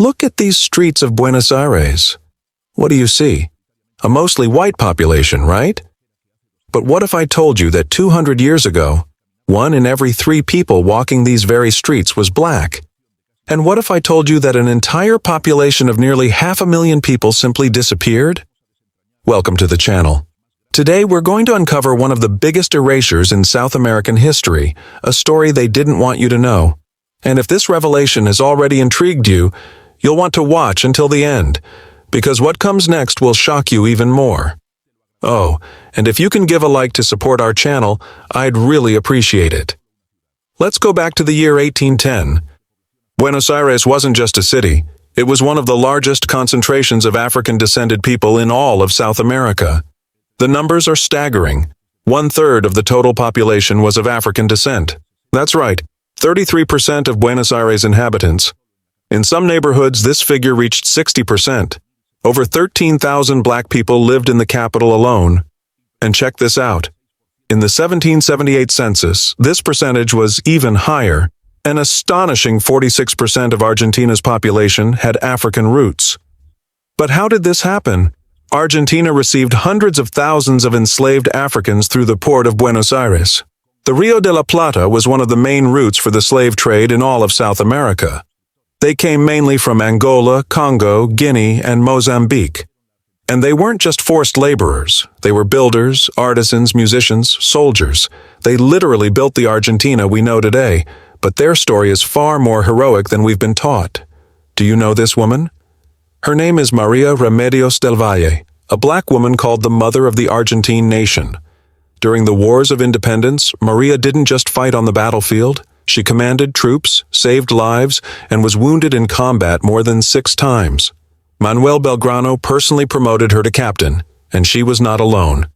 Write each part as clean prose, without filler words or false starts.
Look at these streets of Buenos Aires. What do you see? A mostly white population, right? But what if I told you that 200 years ago, 1 in every 3 people walking these very streets was black? And what if I told you that an entire population of nearly 500,000 people simply disappeared? Welcome to the channel. Today we're going to uncover one of the biggest erasures in South American history, a story they didn't want you to know. And if this revelation has already intrigued you, you'll want to watch until the end, because what comes next will shock you even more. Oh, and if you can give a like to support our channel, I'd really appreciate it. Let's go back to the year 1810. Buenos Aires wasn't just a city, it was one of the largest concentrations of African-descended people in all of South America. The numbers are staggering. 1/3 of the total population was of African descent. That's right, 33% of Buenos Aires inhabitants. In some neighborhoods, this figure reached 60%. Over 13,000 black people lived in the capital alone. And check this out. In the 1778 census, this percentage was even higher. An astonishing 46% of Argentina's population had African roots. But how did this happen? Argentina received hundreds of thousands of enslaved Africans through the port of Buenos Aires. The Rio de la Plata was one of the main routes for the slave trade in all of South America. They came mainly from Angola, Congo, Guinea, and Mozambique. And they weren't just forced laborers. They were builders, artisans, musicians, soldiers. They literally built the Argentina we know today, but their story is far more heroic than we've been taught. Do you know this woman? Her name is María Remedios del Valle, a black woman called the mother of the Argentine nation. During the Wars of Independence, Maria didn't just fight on the battlefield. She commanded troops, saved lives, and was wounded in combat more than 6 times. Manuel Belgrano personally promoted her to captain, and she was not alone.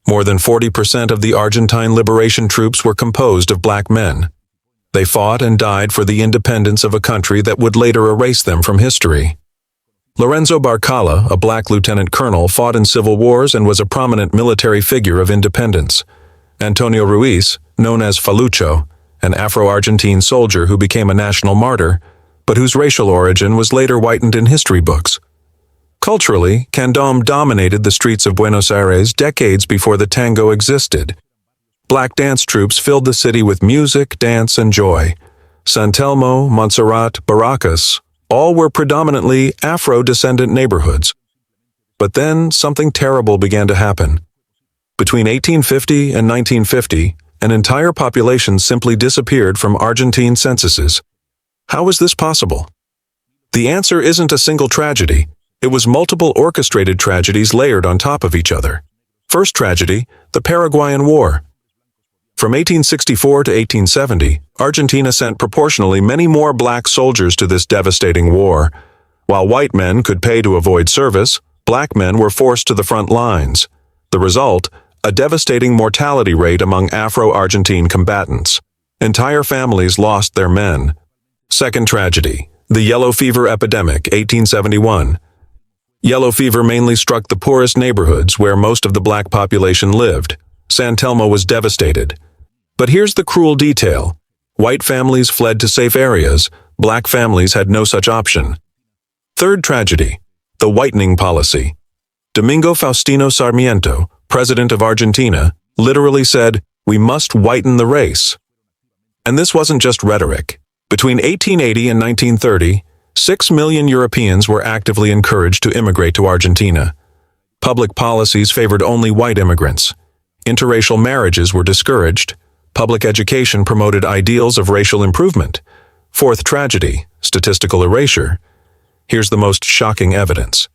More than 40% of the Argentine liberation troops were composed of black men. They fought and died for the independence of a country that would later erase them from history. Lorenzo Barcala, a black lieutenant colonel, fought in civil wars and was a prominent military figure of independence. Antonio Ruiz, known as Falucho, an Afro-Argentine soldier who became a national martyr, but whose racial origin was later whitened in history books. Culturally, Candombe dominated the streets of Buenos Aires decades before the tango existed. Black dance troupes filled the city with music, dance, and joy. San Telmo, Montserrat, Barracas, all were predominantly Afro-descendant neighborhoods. But then something terrible began to happen. Between 1850 and 1950, an entire population simply disappeared from Argentine censuses. How is this possible? The answer isn't a single tragedy. It was multiple orchestrated tragedies layered on top of each other. First tragedy, the Paraguayan War. From 1864 to 1870, Argentina sent proportionally many more black soldiers to this devastating war. While white men could pay to avoid service, black men were forced to the front lines. The result, a devastating mortality rate among Afro-Argentine combatants. Entire families lost their men. Second tragedy, the yellow fever epidemic, 1871. Yellow fever mainly struck the poorest neighborhoods where most of the black population lived. San Telmo was devastated. But here's the cruel detail. White families fled to safe areas. Black families had no such option. Third tragedy, the whitening policy. Domingo Faustino Sarmiento, president of Argentina, literally said, "We must whiten the race." And this wasn't just rhetoric. Between 1880 and 1930, 6 million Europeans were actively encouraged to immigrate to Argentina. Public policies favored only white immigrants. Interracial marriages were discouraged. Public education promoted ideals of racial improvement. Fourth tragedy, statistical erasure. Here's the most shocking evidence.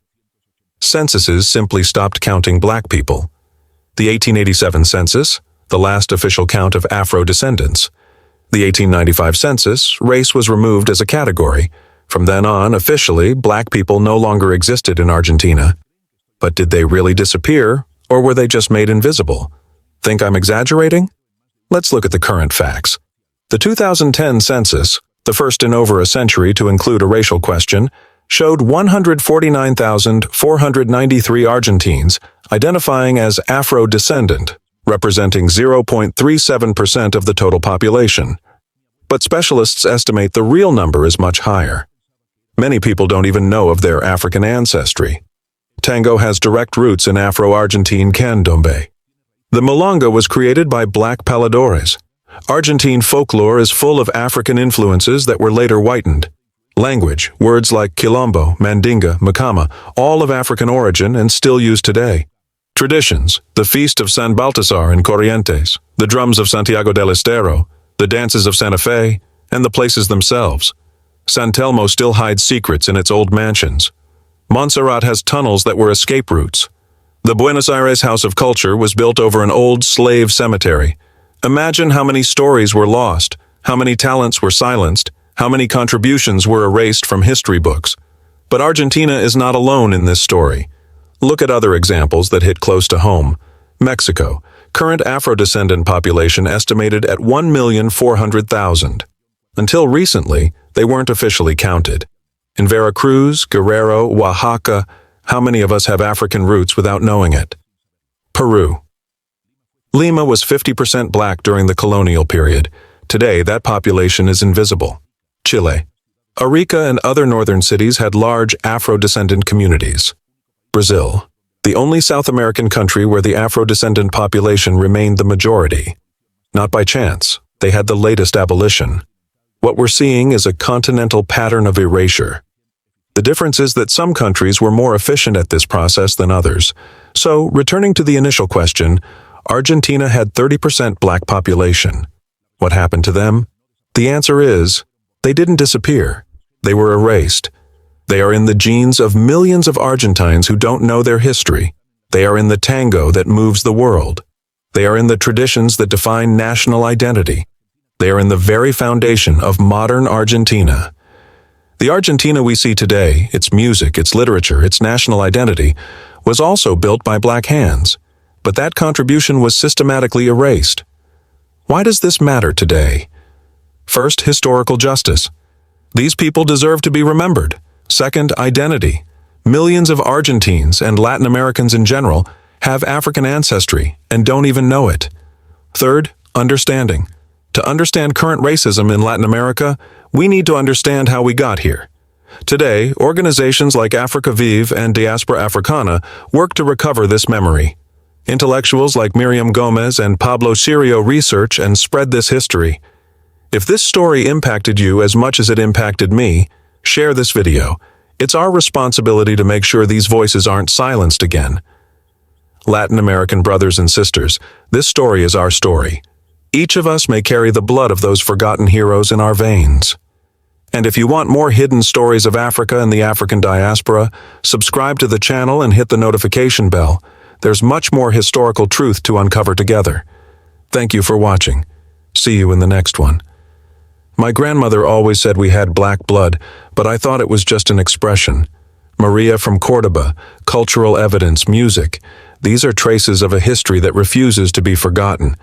Censuses simply stopped counting black people. The 1887 census, the last official count of Afro-descendants. The 1895 census, race was removed as a category. From then on, officially, black people no longer existed in Argentina. But did they really disappear, or were they just made invisible? Think I'm exaggerating? Let's look at the current facts. The 2010 census, the first in over a century to include a racial question, showed 149,493 Argentines identifying as Afro-descendant, representing 0.37% of the total population. But specialists estimate the real number is much higher. Many people don't even know of their African ancestry. Tango has direct roots in Afro-Argentine Candombe. The milonga was created by black paladores. Argentine folklore is full of African influences that were later whitened. Language, words like quilombo, mandinga, macama, all of African origin and still used today. Traditions, the feast of San Baltasar in Corrientes, the drums of Santiago del Estero, the dances of Santa Fe, and the places themselves. San Telmo still hides secrets in its old mansions. Montserrat has tunnels that were escape routes. The Buenos Aires House of Culture was built over an old slave cemetery. Imagine how many stories were lost, how many talents were silenced, how many contributions were erased from history books. But Argentina is not alone in this story. Look at other examples that hit close to home. Mexico, current Afro-descendant population estimated at 1,400,000. Until recently, they weren't officially counted. In Veracruz, Guerrero, Oaxaca, how many of us have African roots without knowing it? Peru. Lima was 50% black during the colonial period. Today, that population is invisible. Chile. Arica and other northern cities had large Afro-descendant communities. Brazil, the only South American country where the Afro-descendant population remained the majority. Not by chance, they had the latest abolition. What we're seeing is a continental pattern of erasure. The difference is that some countries were more efficient at this process than others. So, returning to the initial question, Argentina had 30% black population. What happened to them? The answer is, they didn't disappear. They were erased. They are in the genes of millions of Argentines who don't know their history. They are in the tango that moves the world. They are in the traditions that define national identity. They are in the very foundation of modern Argentina. The Argentina we see today, its music, its literature, its national identity, was also built by black hands. But that contribution was systematically erased. Why does this matter today? First, historical justice. These people deserve to be remembered. Second, identity. Millions of Argentines and Latin Americans in general have African ancestry and don't even know it. Third, understanding. To understand current racism in Latin America, we need to understand how we got here. Today, organizations like Africa Vive and Diaspora Africana work to recover this memory. Intellectuals like Miriam Gomez and Pablo Sirio research and spread this history. If this story impacted you as much as it impacted me, share this video. It's our responsibility to make sure these voices aren't silenced again. Latin American brothers and sisters, this story is our story. Each of us may carry the blood of those forgotten heroes in our veins. And if you want more hidden stories of Africa and the African diaspora, subscribe to the channel and hit the notification bell. There's much more historical truth to uncover together. Thank you for watching. See you in the next one. My grandmother always said we had black blood, but I thought it was just an expression. Maria from Cordoba, cultural evidence, music. These are traces of a history that refuses to be forgotten.